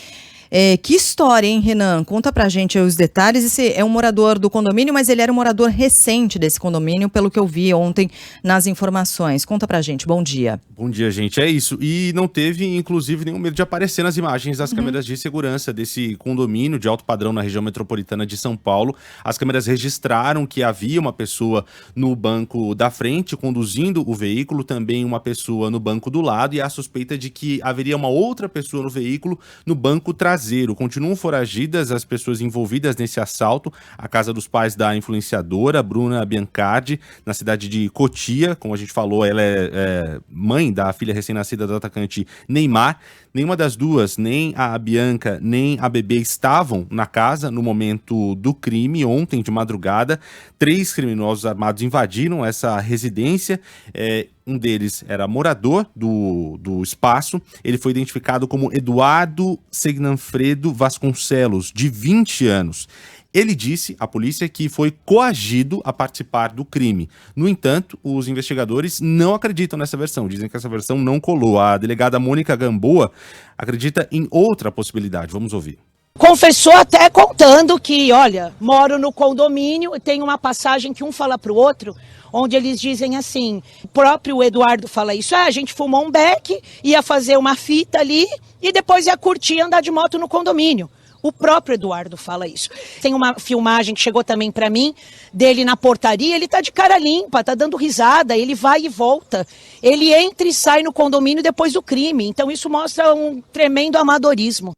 Que história, hein, Renan? Conta pra gente aí os detalhes. Esse é um morador do condomínio, mas ele era um morador recente desse condomínio, pelo que eu vi ontem nas informações. Conta pra gente, bom dia. Bom dia, gente, é isso. E não teve, inclusive, nenhum medo de aparecer nas imagens das câmeras de segurança desse condomínio de alto padrão na região metropolitana de São Paulo. As câmeras registraram que havia uma pessoa no banco da frente conduzindo o veículo, também uma pessoa no banco do lado, e há suspeita de que haveria uma outra pessoa no veículo no banco traseiro. Continuam foragidas as pessoas envolvidas nesse assalto à casa dos pais da influenciadora Bruna Biancardi, na cidade de Cotia. Como a gente falou, ela é mãe da filha recém-nascida do atacante Neymar. Nenhuma das duas, nem a Bianca, nem a bebê, estavam na casa no momento do crime. Ontem, de madrugada, 3 criminosos armados invadiram essa residência. Um deles era morador do espaço. Ele foi identificado como Eduardo Segnanfredo Vasconcelos, de 20 anos. Ele disse à polícia que foi coagido a participar do crime. No entanto, os investigadores não acreditam nessa versão. Dizem que essa versão não colou. A delegada Mônica Gamboa acredita em outra possibilidade. Vamos ouvir. Confessou até contando que, olha, moro no condomínio e tem uma passagem que um fala para o outro, onde eles dizem assim, o próprio Eduardo fala isso, a gente fumou um beck, ia fazer uma fita ali e depois ia curtir e andar de moto no condomínio. O próprio Eduardo fala isso. Tem uma filmagem que chegou também para mim, dele na portaria, ele tá de cara limpa, tá dando risada, ele vai e volta. Ele entra e sai no condomínio depois do crime, então isso mostra um tremendo amadorismo.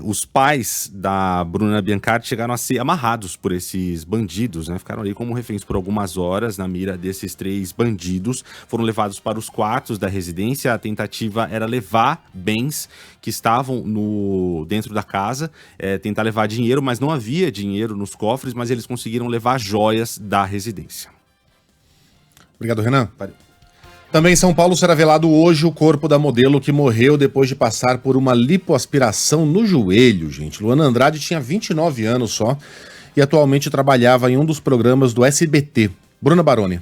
Os pais da Bruna Biancardi chegaram a ser amarrados por esses bandidos, né? Ficaram ali como reféns por algumas horas na mira desses 3 bandidos. Foram levados para os quartos da residência. A tentativa era levar bens que estavam dentro da casa, tentar levar dinheiro, mas não havia dinheiro nos cofres, mas eles conseguiram levar joias da residência. Obrigado, Renan. Também em São Paulo será velado hoje o corpo da modelo que morreu depois de passar por uma lipoaspiração no joelho, gente. Luana Andrade tinha 29 anos só e atualmente trabalhava em um dos programas do SBT. Bruna Baroni.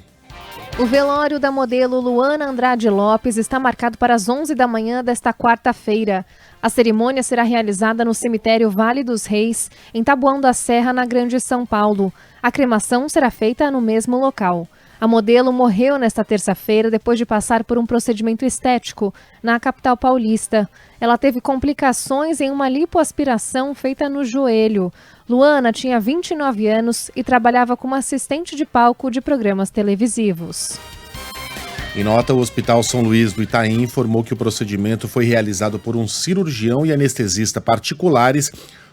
O velório da modelo Luana Andrade Lopes está marcado para as 11 da manhã desta quarta-feira. A cerimônia será realizada no cemitério Vale dos Reis, em Taboão da Serra, na Grande São Paulo. A cremação será feita no mesmo local. A modelo morreu nesta terça-feira depois de passar por um procedimento estético na capital paulista. Ela teve complicações em uma lipoaspiração feita no joelho. Luana tinha 29 anos e trabalhava como assistente de palco de programas televisivos. Em nota, o Hospital São Luís do Itaim informou que o procedimento foi realizado por um cirurgião e anestesista particulares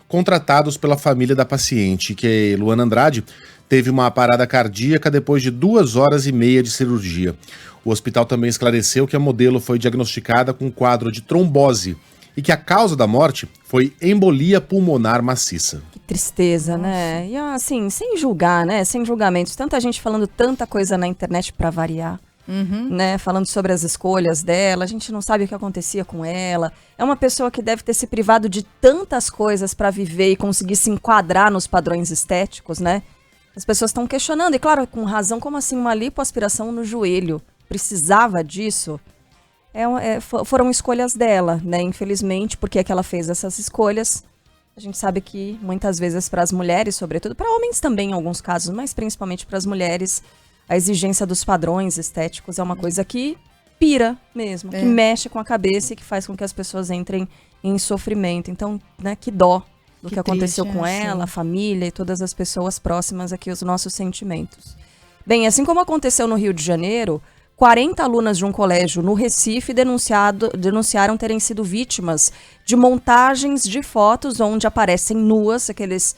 contratados pela família da paciente, que Luana Andrade teve uma parada cardíaca depois de 2 horas e meia de cirurgia. O hospital também esclareceu que a modelo foi diagnosticada com um quadro de trombose e que a causa da morte foi embolia pulmonar maciça. Que tristeza, né? E assim, sem julgar, né? Sem julgamentos. Tanta gente falando tanta coisa na internet para variar. Né, falando sobre as escolhas dela, a gente não sabe o que acontecia com ela. É uma pessoa que deve ter se privado de tantas coisas para viver e conseguir se enquadrar nos padrões estéticos, né? As pessoas estão questionando, e claro, com razão, como assim uma lipoaspiração no joelho? Precisava disso? Foram escolhas dela, né? Infelizmente, porque é que ela fez essas escolhas? A gente sabe que muitas vezes para as mulheres, sobretudo, para homens também em alguns casos, mas principalmente para as mulheres, a exigência dos padrões estéticos é uma coisa que pira mesmo, que mexe com a cabeça e que faz com que as pessoas entrem em sofrimento. Então, né, que dó do que aconteceu com ela, a família e todas as pessoas próximas aqui, os nossos sentimentos. Bem, assim como aconteceu no Rio de Janeiro, 40 alunas de um colégio no Recife denunciaram terem sido vítimas de montagens de fotos onde aparecem nuas, aqueles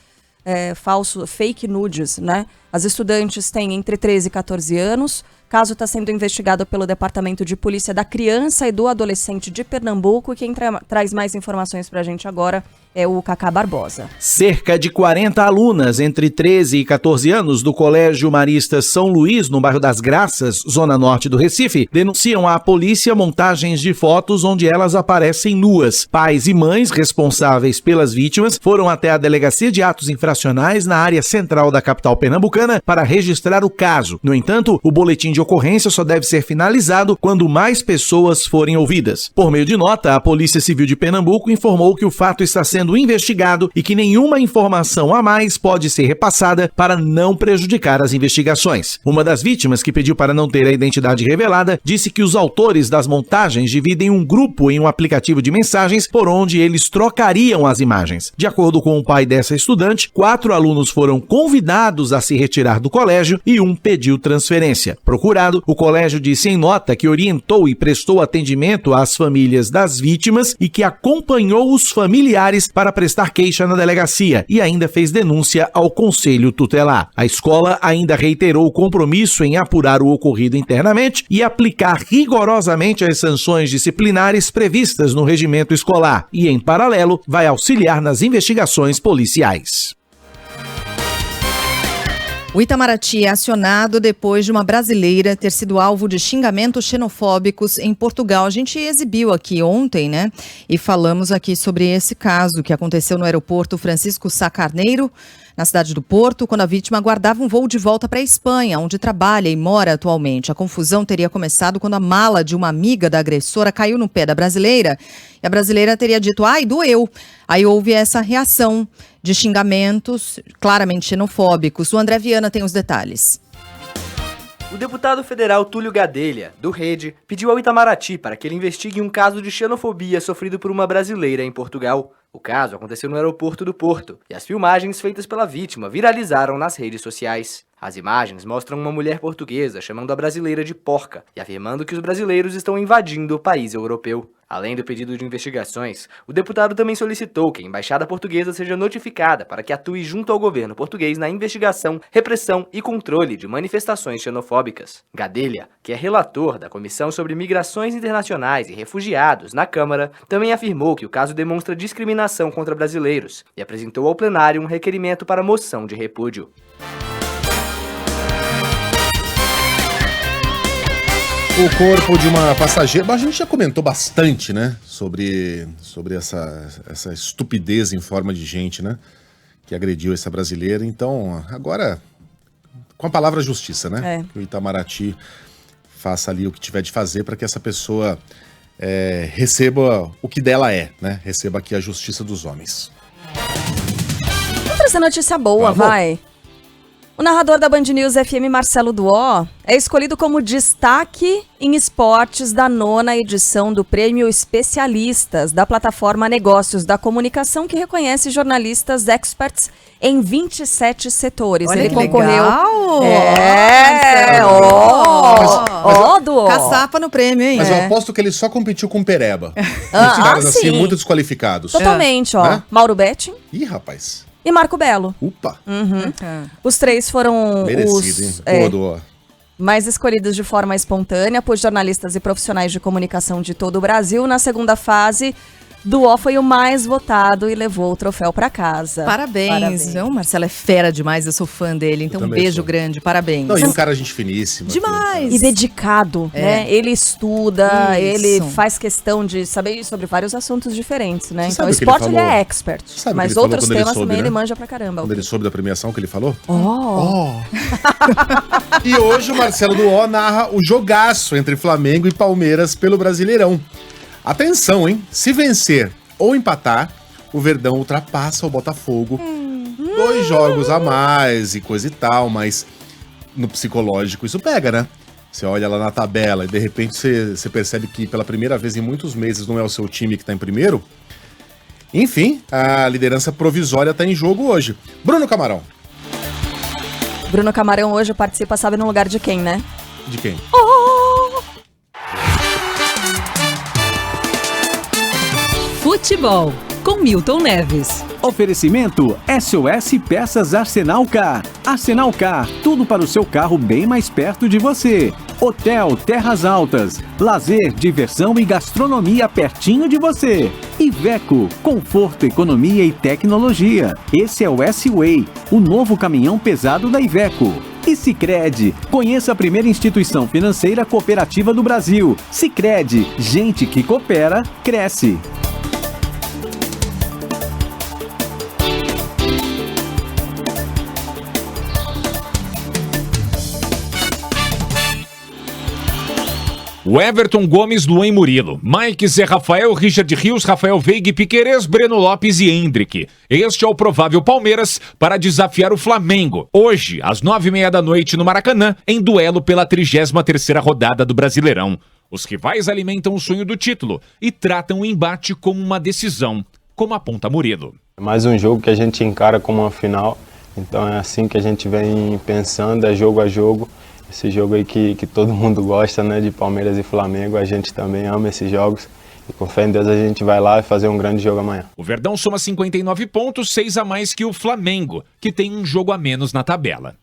fake nudes, né? As estudantes têm entre 13 e 14 anos. O caso está sendo investigado pelo Departamento de Polícia da Criança e do Adolescente de Pernambuco. E quem traz mais informações para a gente agora é o Cacá Barbosa. Cerca de 40 alunas entre 13 e 14 anos do Colégio Marista São Luís, no bairro das Graças, zona norte do Recife, denunciam à polícia montagens de fotos onde elas aparecem nuas. Pais e mães responsáveis pelas vítimas foram até a Delegacia de Atos Infracionais na área central da capital pernambucana para registrar o caso. No entanto, o boletim de ocorrência só deve ser finalizado quando mais pessoas forem ouvidas. Por meio de nota, a Polícia Civil de Pernambuco informou que o fato está sendo investigado e que nenhuma informação a mais pode ser repassada para não prejudicar as investigações. Uma das vítimas, que pediu para não ter a identidade revelada, disse que os autores das montagens dividem um grupo em um aplicativo de mensagens por onde eles trocariam as imagens. De acordo com o pai dessa estudante, 4 alunos foram convidados a se retirar do colégio e um pediu transferência. Procurado, o colégio disse em nota que orientou e prestou atendimento às famílias das vítimas e que acompanhou os familiares para prestar queixa na delegacia e ainda fez denúncia ao Conselho Tutelar. A escola ainda reiterou o compromisso em apurar o ocorrido internamente e aplicar rigorosamente as sanções disciplinares previstas no regimento escolar e, em paralelo, vai auxiliar nas investigações policiais. O Itamaraty é acionado depois de uma brasileira ter sido alvo de xingamentos xenofóbicos em Portugal. A gente exibiu aqui ontem, né? E falamos aqui sobre esse caso que aconteceu no aeroporto Francisco Sá Carneiro, na cidade do Porto, quando a vítima aguardava um voo de volta para a Espanha, onde trabalha e mora atualmente. A confusão teria começado quando a mala de uma amiga da agressora caiu no pé da brasileira e a brasileira teria dito, ai, doeu. Aí houve essa reação de xingamentos claramente xenofóbicos. O André Viana tem os detalhes. O deputado federal Túlio Gadelha, do Rede, pediu ao Itamaraty para que ele investigue um caso de xenofobia sofrido por uma brasileira em Portugal. O caso aconteceu no aeroporto do Porto e as filmagens feitas pela vítima viralizaram nas redes sociais. As imagens mostram uma mulher portuguesa chamando a brasileira de porca e afirmando que os brasileiros estão invadindo o país europeu. Além do pedido de investigações, o deputado também solicitou que a embaixada portuguesa seja notificada para que atue junto ao governo português na investigação, repressão e controle de manifestações xenofóbicas. Gadelha, que é relator da Comissão sobre Migrações Internacionais e Refugiados na Câmara, também afirmou que o caso demonstra discriminação contra brasileiros e apresentou ao plenário um requerimento para moção de repúdio. O corpo de uma passageira... A gente já comentou bastante, né? Sobre essa estupidez em forma de gente, né? Que agrediu essa brasileira. Então, agora, com a palavra justiça, né? Que o Itamaraty faça ali o que tiver de fazer para que essa pessoa receba o que dela é, né? Receba aqui a justiça dos homens. Vamos trazer notícia boa, vai. O narrador da Band News FM, Marcelo Duó, é escolhido como destaque em esportes da 9ª edição do Prêmio Especialistas da plataforma Negócios da Comunicação, que reconhece jornalistas experts em 27 setores. Olha, ele que concorreu. Legal! Duó. Caçapa no prêmio, hein? Mas eu aposto que ele só competiu com Pereba. Os caras assim, sim. muito desqualificados. Totalmente, Né? Mauro Betting. Ih, rapaz. E Marco Belo. Upa. Os três foram Merecido, os hein? Boa. mais escolhidos de forma espontânea por jornalistas e profissionais de comunicação de todo o Brasil. Na segunda fase, Duó foi o mais votado e levou o troféu para casa. Parabéns. O Marcelo é fera demais, eu sou fã dele. Então um beijo grande, parabéns. Não, e um cara gente finíssima. Demais. E dedicado, né? Ele estuda, Isso. ele faz questão de saber sobre vários assuntos diferentes, né? Você Então, o sabe o que esporte ele ele falou? é expert. Sabe o que Mas ele falou outros quando ele temas soube, também né? ele manja pra caramba. Quando ele soube da premiação que ele falou? E hoje o Marcelo Duó narra o jogaço entre Flamengo e Palmeiras pelo Brasileirão. Atenção, hein? Se vencer ou empatar, o Verdão ultrapassa o Botafogo. 2 jogos a mais e coisa e tal, mas no psicológico isso pega, né? Você olha lá na tabela e de repente você percebe que pela primeira vez em muitos meses não é o seu time que tá em primeiro. Enfim, a liderança provisória tá em jogo hoje. Bruno Camarão. Bruno Camarão hoje participa, sabe no lugar de quem, né? De quem? Futebol, com Milton Neves. Oferecimento SOS Peças Arsenal Car. Arsenal Car, tudo para o seu carro bem mais perto de você. Hotel Terras Altas, lazer, diversão e gastronomia pertinho de você. Iveco, conforto, economia e tecnologia. Esse é o S-Way, o novo caminhão pesado da Iveco. E Sicredi, conheça a primeira instituição financeira cooperativa do Brasil. Sicredi, gente que coopera, cresce. O Everton Gomes, Luan e Murilo, Mike, Zé Rafael, Richard Rios, Rafael Veiga, Piquerez, Breno Lopes e Hendrick. Este é o provável Palmeiras para desafiar o Flamengo, hoje, às 9h30 da noite no Maracanã, em duelo pela 33ª rodada do Brasileirão. Os rivais alimentam o sonho do título e tratam o embate como uma decisão, como aponta Murilo. É mais um jogo que a gente encara como uma final, então é assim que a gente vem pensando, é jogo a jogo. Esse jogo aí que todo mundo gosta, né, de Palmeiras e Flamengo, a gente também ama esses jogos. E com fé em Deus a gente vai lá e fazer um grande jogo amanhã. O Verdão soma 59 pontos, 6 a mais que o Flamengo, que tem um jogo a menos na tabela.